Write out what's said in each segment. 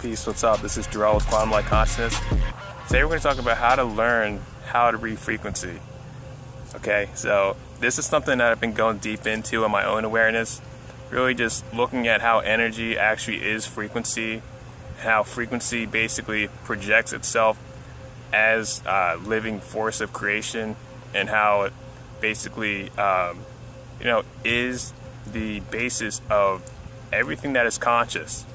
Peace, what's up? This is Jarrell with Quantum Light Consciousness. Today we're going to talk about how to learn how to read frequency. Okay, so this is something that I've been going deep into in my own awareness. Really just looking at how energy actually is frequency, how frequency basically projects itself as a living force of creation, and how it basically, is the basis of everything that is conscious.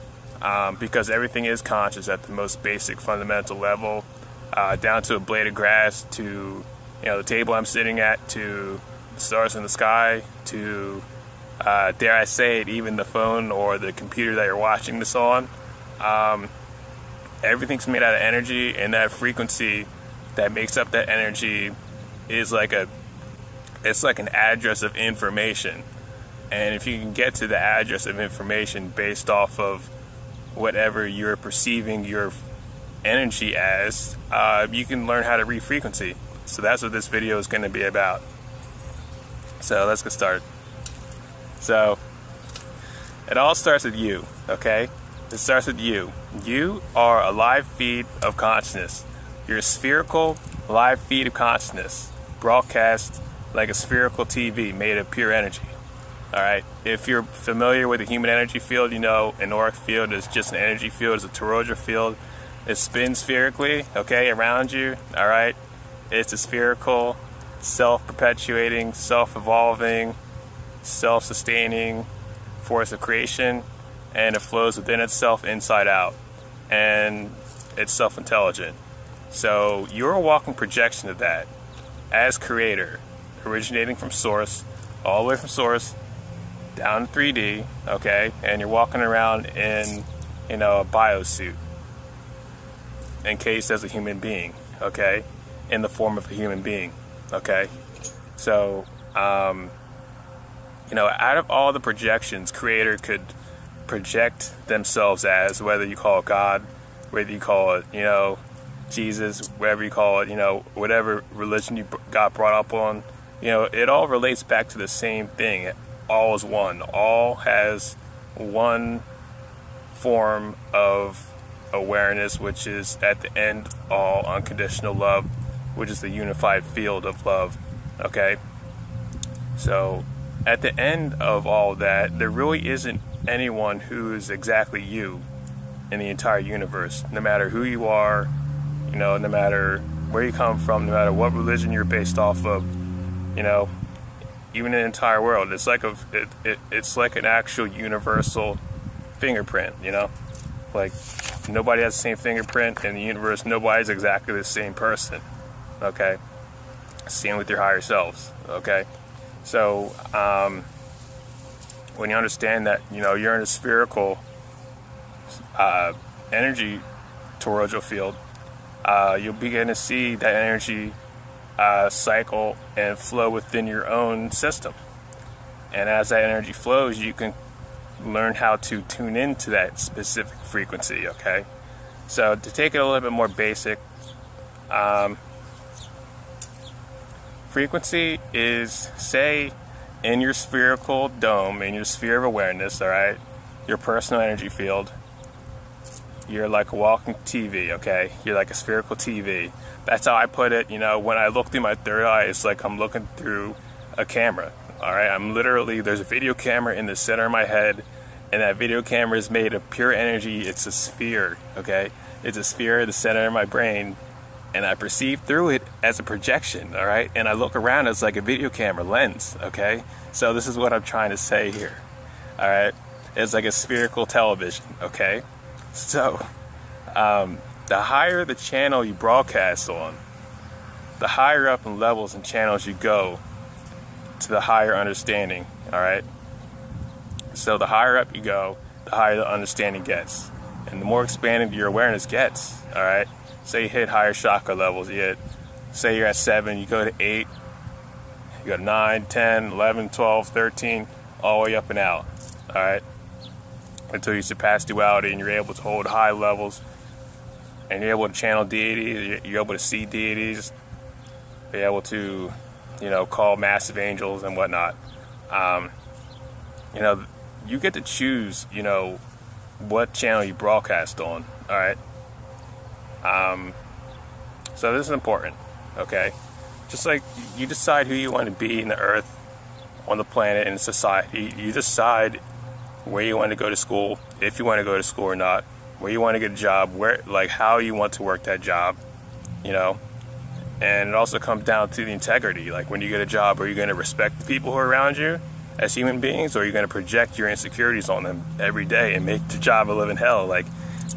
Because everything is conscious at the most basic fundamental level, down to a blade of grass, to the table I'm sitting at, to the stars in the sky, to dare I say it, even the phone or the computer that you're watching this on. Everything's made out of energy, and that frequency that makes up that energy is like an address of information. And if you can get to the address of information based off of whatever you're perceiving your energy as, you can learn how to read frequency. So that's what this video is going to be about. So let's get started. So it all starts with you, okay? It starts with you. You are a live feed of consciousness. You're a spherical live feed of consciousness, broadcast like a spherical TV made of pure energy. Alright, if you're familiar with the human energy field, you know an auric field is just an energy field, it's a toroidal field. It spins spherically, okay, around you, alright? It's a spherical, self-perpetuating, self-evolving, self-sustaining force of creation, and it flows within itself inside out, and it's self-intelligent. So you're a walking projection of that as creator, originating from source, all the way from source down to 3D, okay, and you're walking around in, a biosuit, encased as a human being, okay, in the form of a human being, okay. So, out of all the projections creator could project themselves as, whether you call it God, whether you call it, Jesus, whatever you call it, whatever religion you got brought up on, it all relates back to the same thing. All is one. All has one form of awareness, which is at the end all unconditional love, which is the unified field of love. Okay? So at the end of all that, there really isn't anyone who is exactly you in the entire universe. No matter who you are, no matter where you come from, no matter what religion you're based off of, even in the entire world, it's like it's like an actual universal fingerprint, like nobody has the same fingerprint in the universe. Nobody's exactly the same person, okay? Same with your higher selves, okay? So when you understand that, you're in a spherical energy toroidal field, you'll begin to see that energy cycle and flow within your own system. And as that energy flows, you can learn how to tune into that specific frequency, okay? So to take it a little bit more basic, frequency is, say, in your spherical dome, in your sphere of awareness, all right, your personal energy field, you're like a walking TV, okay? You're like a spherical TV. That's how I put it. When I look through my third eye, it's like I'm looking through a camera, all right? there's a video camera in the center of my head, and that video camera is made of pure energy. It's a sphere, okay? It's a sphere in the center of my brain, and I perceive through it as a projection, all right? And I look around, it's like a video camera lens, okay? So this is what I'm trying to say here, all right? It's like a spherical television, okay? So, the higher the channel you broadcast on, the higher up in levels and channels you go to the higher understanding, all right? So the higher up you go, the higher the understanding gets. And the more expanded your awareness gets, all right? Say you hit higher chakra levels, say you're at 7, you go to 8, you go to 9, 10, 11, 12, 13, all the way up and out, all right? Until you surpass duality and you're able to hold high levels, and you're able to channel deities, you're able to see deities, be able to, call massive angels and whatnot. You get to choose, what channel you broadcast on. All right. So this is important. Okay. Just like you decide who you want to be in the earth, on the planet, in society, you decide where you want to go to school, if you want to go to school or not, where you want to get a job, where, like, how you want to work that job, you know. And it also comes down to the integrity. Like, when you get a job, are you going to respect the people who are around you as human beings, or are you going to project your insecurities on them every day and make the job a living hell? Like,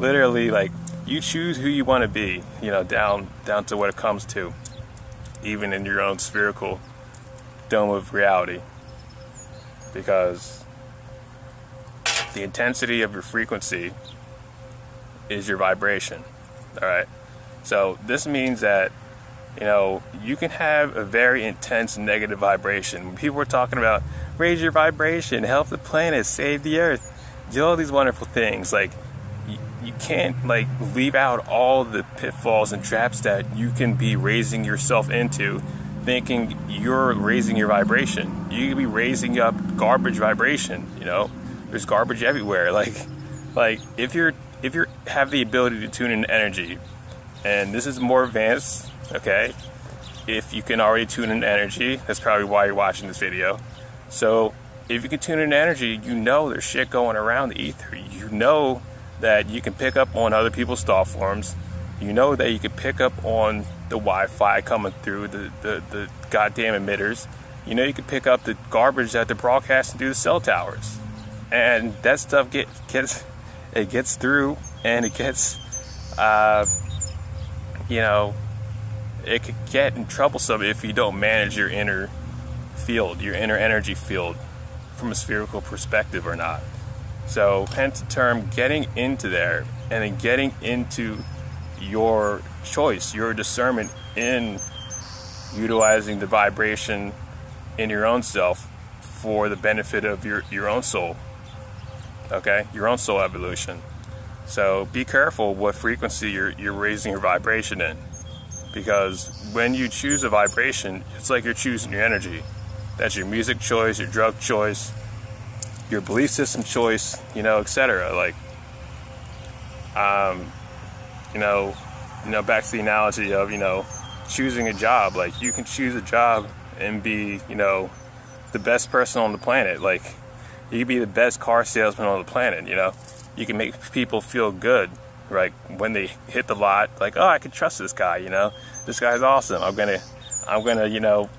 literally, like, you choose who you want to be, you know, down to what it comes to, even in your own spherical dome of reality. Because the intensity of your frequency is your vibration. All right. So this means that, you know, you can have a very intense negative vibration. When people are talking about raise your vibration, help the planet, save the earth, do all these wonderful things, like, you can't, like, leave out all the pitfalls and traps that you can be raising yourself into, thinking you're raising your vibration. You could be raising up garbage vibration. You know, there's garbage everywhere. Like if you have the ability to tune in energy, and this is more advanced, okay? If you can already tune in energy, that's probably why you're watching this video. So if you can tune in energy, you know there's shit going around the ether. You know that you can pick up on other people's thought forms. You know that you can pick up on the Wi-Fi coming through, the goddamn emitters. You know you can pick up the garbage that they're broadcasting through the cell towers. And that stuff gets through, and it gets, you know, it could get troublesome if you don't manage your inner field, your inner energy field, from a spherical perspective or not. So hence the term getting into there, and then getting into your choice, your discernment in utilizing the vibration in your own self for the benefit of your own soul. Okay, your own soul evolution. So be careful what frequency you're raising your vibration in, because when you choose a vibration, it's like you're choosing your energy. That's your music choice, your drug choice, your belief system choice, you know, etc. Like, you know, back to the analogy of, you know, choosing a job. Like, you can choose a job and be, you know, the best person on the planet. Like, you can be the best car salesman on the planet, you know. You can make people feel good, right, when they hit the lot. Like, oh, I can trust this guy, you know. This guy's awesome. I'm gonna, you know,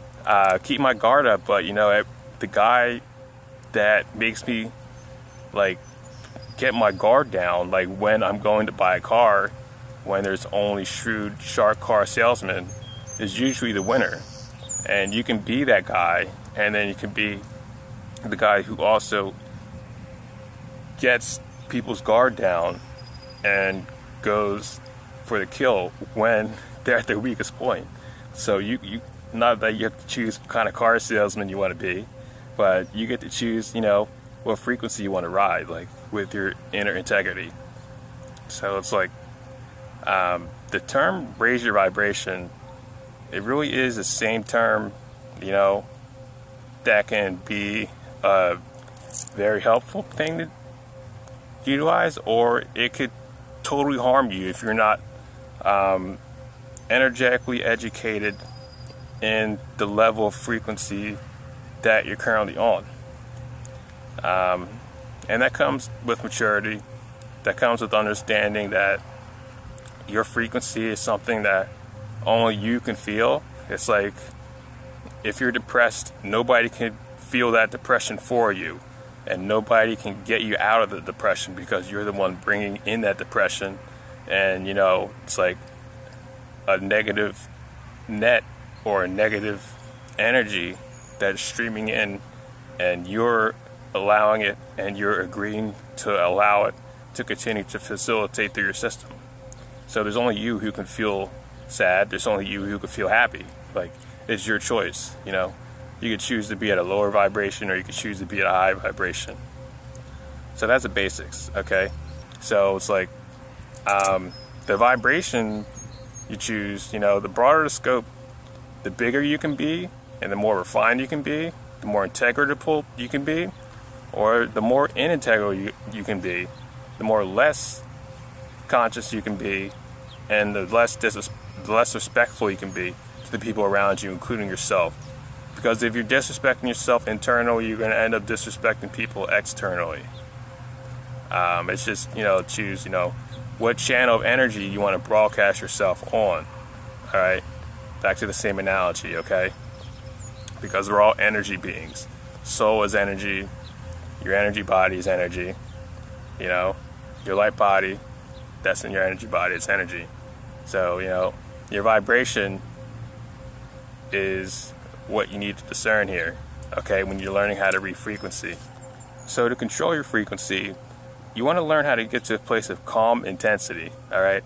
keep my guard up. But, you know, the guy that makes me, like, get my guard down, like when I'm going to buy a car, when there's only shrewd, sharp car salesmen, is usually the winner. And you can be that guy, and then you can be the guy who also gets people's guard down and goes for the kill when they're at their weakest point. So you not that you have to choose what kind of car salesman you want to be, but you get to choose, you know, what frequency you want to ride, like, with your inner integrity. So it's like, the term raise your vibration, it really is the same term, you know, that can be a very helpful thing to utilize, or it could totally harm you if you're not energetically educated in the level of frequency that you're currently on. And that comes with maturity. That comes with understanding that your frequency is something that only you can feel. It's like, if you're depressed, nobody can feel that depression for you, and nobody can get you out of the depression, because you're the one bringing in that depression. And, you know, it's like a negative net or a negative energy that is streaming in, and you're allowing it, and you're agreeing to allow it to continue to facilitate through your system. So there's only you who can feel sad. There's only you who can feel happy. Like, it's your choice, you know. You could choose to be at a lower vibration, or you could choose to be at a high vibration. So that's the basics, okay? So it's like, the vibration you choose, you know, the broader the scope, the bigger you can be, and the more refined you can be, the more integral you can be, or the more inintegral you can be, the more less conscious you can be, and the less respectful you can be to the people around you, including yourself. Because if you're disrespecting yourself internally, you're going to end up disrespecting people externally. It's just, choose, what channel of energy you want to broadcast yourself on. All right, back to the same analogy, okay? Because we're all energy beings. Soul is energy. Your energy body is energy. Your light body, that's in your energy body, it's energy. So, your vibration is what you need to discern here, okay, when you're learning how to read frequency. So to control your frequency, you want to learn how to get to a place of calm intensity, all right?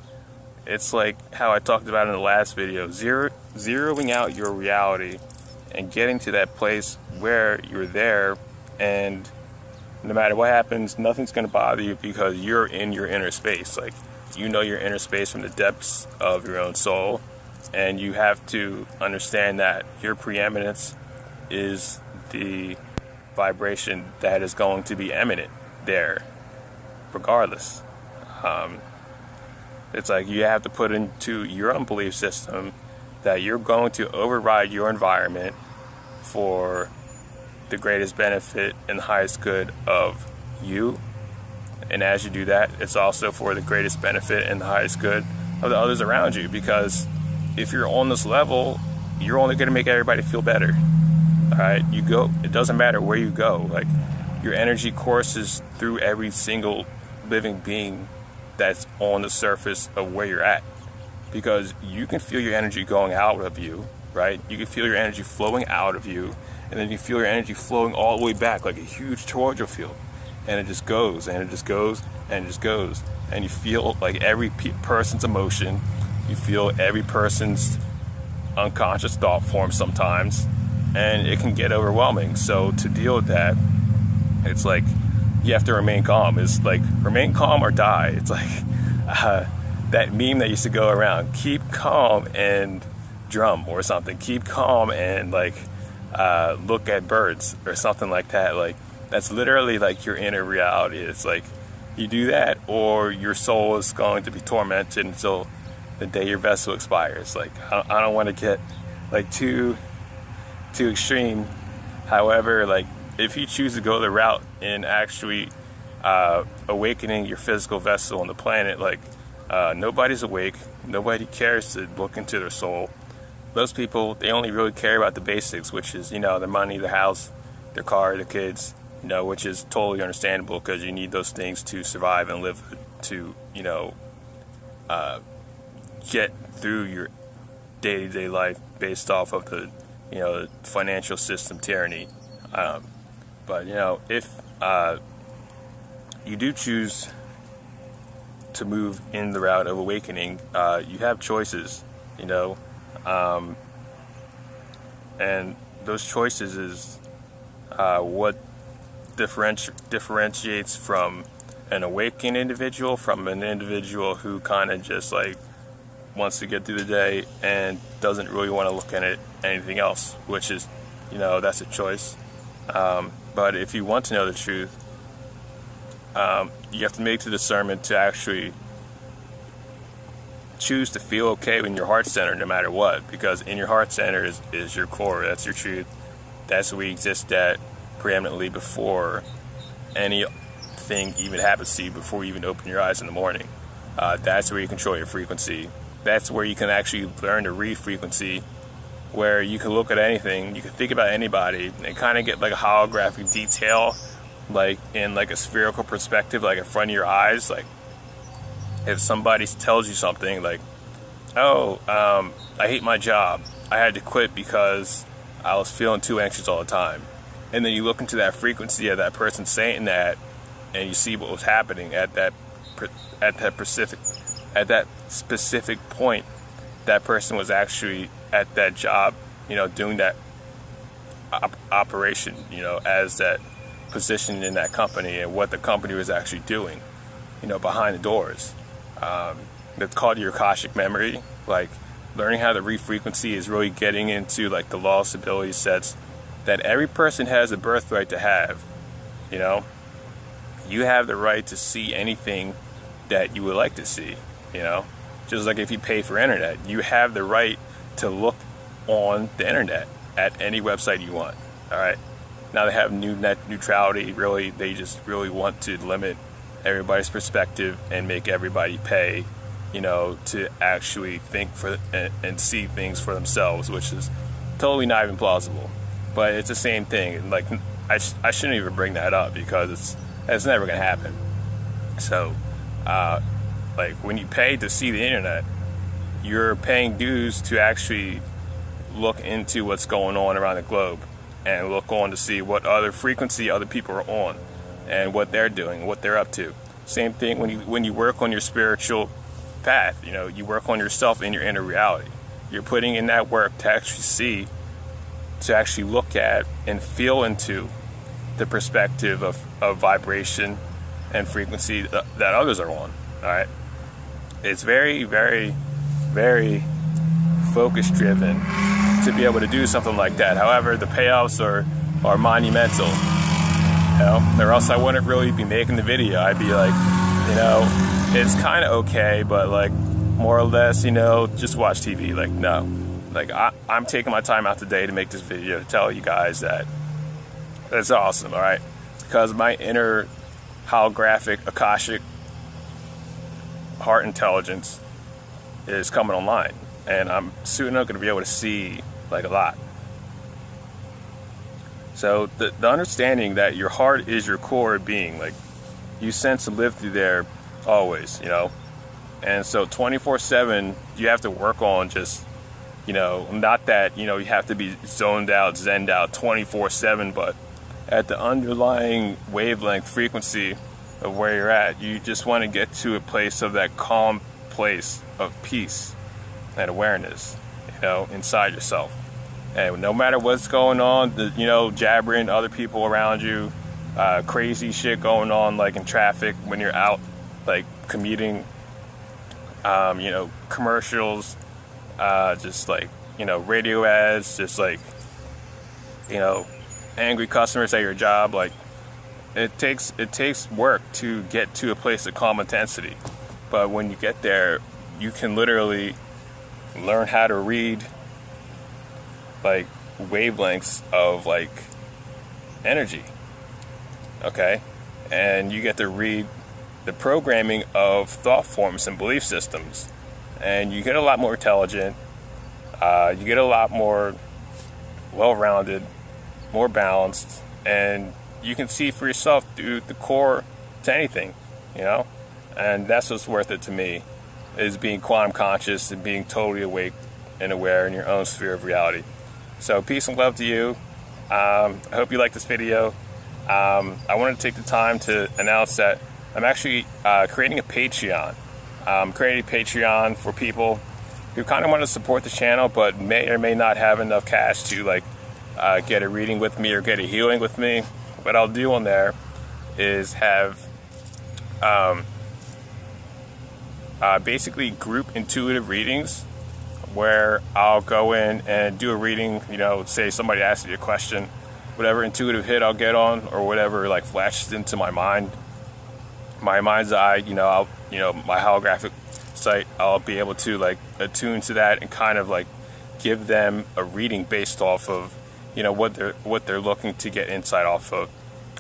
It's like how I talked about in the last video, zeroing out your reality and getting to that place where you're there, and no matter what happens, nothing's going to bother you because you're in your inner space. Like, your inner space from the depths of your own soul, and you have to understand that your preeminence is the vibration that is going to be eminent there, regardless. It's like you have to put into your own belief system that you're going to override your environment for the greatest benefit and the highest good of you. And as you do that, it's also for the greatest benefit and the highest good of the others around you. Because if you're on this level, you're only going to make everybody feel better. All right, it doesn't matter where you go. Like, your energy courses through every single living being that's on the surface of where you're at. Because you can feel your energy going out of you, right? You can feel your energy flowing out of you, and then you feel your energy flowing all the way back like a huge toroidal field. And it just goes, and it just goes, and it just goes. And you feel like every person's emotion. You feel every person's unconscious thought form sometimes. And it can get overwhelming. So to deal with that, it's like you have to remain calm. It's like, remain calm or die. It's like that meme that used to go around. Keep calm and drum or something. Keep calm and look at birds or something like that. Like, that's literally like your inner reality. It's like you do that, or your soul is going to be tormented until the day your vessel expires. Like, I don't want to get too extreme. However, if you choose to go the route in actually awakening your physical vessel on the planet, nobody's awake. Nobody cares to look into their soul. Most people, they only really care about the basics, which is, their money, their house, their car, their kids, which is totally understandable because you need those things to survive and live, to, get through your day-to-day life based off of the, financial system tyranny. But, if you do choose to move in the route of awakening, you have choices, and those choices is what differentiates from an awakened individual from an individual who kind of just wants to get through the day and doesn't really want to look at anything else, which is, that's a choice. But if you want to know the truth, you have to make the discernment to actually choose to feel okay in your heart center no matter what, because in your heart center is your core. That's your truth. That's where you exist at preeminently before anything even happens to you, before you even open your eyes in the morning. That's where you control your frequency. That's where you can actually learn to read frequency, where you can look at anything, you can think about anybody, and kind of get a holographic detail, in a spherical perspective, in front of your eyes. If somebody tells you something I hate my job, I had to quit because I was feeling too anxious all the time. And then you look into that frequency of that person saying that, and you see what was happening at that specific point. That person was actually at that job, doing that operation, as that position in that company, and what the company was actually doing, behind the doors. That's called your Akashic memory. Learning how to read frequency is really getting into the law of stability sets that every person has a birthright to have. You have the right to see anything that you would like to see, you know? Just like if you pay for internet, you have the right to look on the internet at any website you want, all right? Now they have new net neutrality. Really, they just really want to limit everybody's perspective and make everybody pay, you know, to actually think for and see things for themselves, which is totally not even plausible. But it's the same thing. Like, I shouldn't even bring that up because it's never gonna happen. So, like, when you pay to see the internet, you're paying dues to actually look into what's going on around the globe and look on to see what other frequency other people are on and what they're doing, what they're up to. Same thing when you work on your spiritual path. You know, you work on yourself in your inner reality. You're putting in that work to actually see, to actually look at and feel into the perspective of vibration and frequency that others are on. All right, it's very, very, very focus driven to be able to do something like that. However, the payoffs are monumental, you know, or else I wouldn't really be making the video. I'd be like, you know, it's kind of okay, but like more or less, you know, just watch TV. Like, no, like I'm taking my time out today to make this video to tell you guys that it's awesome, all right? Because my inner holographic Akashic heart intelligence is coming online, and I'm soon going to be able to see like a lot. So the understanding that your heart is your core being, like you sense and live through there always, you know. And so 24/7 you have to work on just, you know, not that, you know, you have to be zoned out, zenned out 24/7, but at the underlying wavelength frequency of where you're at, you just want to get to a place of that calm place of peace and awareness, you know, inside yourself. And no matter what's going on, you know, jabbering other people around you, crazy shit going on, like in traffic when you're out, like commuting, you know, commercials, just like, you know, radio ads, just like, you know, angry customers at your job. Like, it takes work to get to a place of calm intensity. But when you get there, you can literally learn how to read like wavelengths of like energy, okay? And you get to read the programming of thought forms and belief systems, and you get a lot more intelligent, you get a lot more well-rounded, more balanced, and you can see for yourself through the core to anything, you know? And that's what's worth it to me, is being quantum conscious and being totally awake and aware in your own sphere of reality. So peace and love to you. I hope you like this video. I wanted to take the time to announce that I'm actually creating a Patreon. I'm creating a Patreon for people who kind of want to support the channel but may or may not have enough cash to like get a reading with me or get a healing with me. What I'll do on there is have basically group intuitive readings where I'll go in and do a reading, you know, say somebody asks me a question, whatever intuitive hit I'll get on or whatever like flashes into my mind, my mind's eye, you know, my holographic sight, I'll be able to like attune to that and kind of like give them a reading based off of, you know, what they're looking to get insight off of.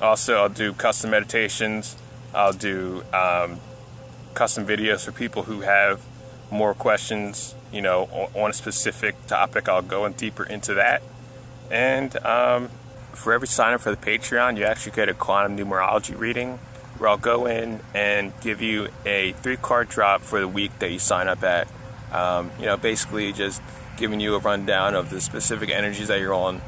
Also, I'll do custom meditations. I'll do custom videos for people who have more questions, you know, on a specific topic. I'll go in deeper into that. And for every sign up for the Patreon, you actually get a quantum numerology reading where I'll go in and give you a 3-card drop for the week that you sign up at. You know, basically just giving you a rundown of the specific energies that you're on,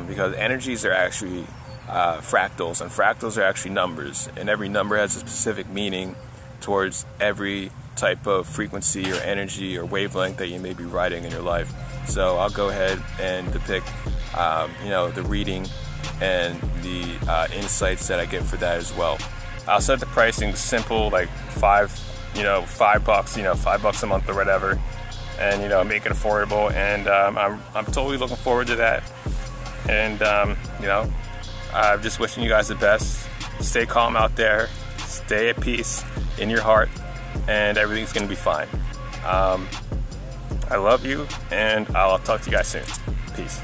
because energies are actually fractals, and fractals are actually numbers, and every number has a specific meaning towards every type of frequency or energy or wavelength that you may be riding in your life. So I'll go ahead and depict, you know, the reading and the insights that I get for that as well. I'll set the pricing simple, like $5, you know, $5, you know, $5 a month or whatever, and you know, make it affordable. And I'm totally looking forward to that. And you know, I'm just wishing you guys the best. Stay calm out there. Stay at peace in your heart. and everything's gonna be fine. I love you, and I'll talk to you guys soon. Peace.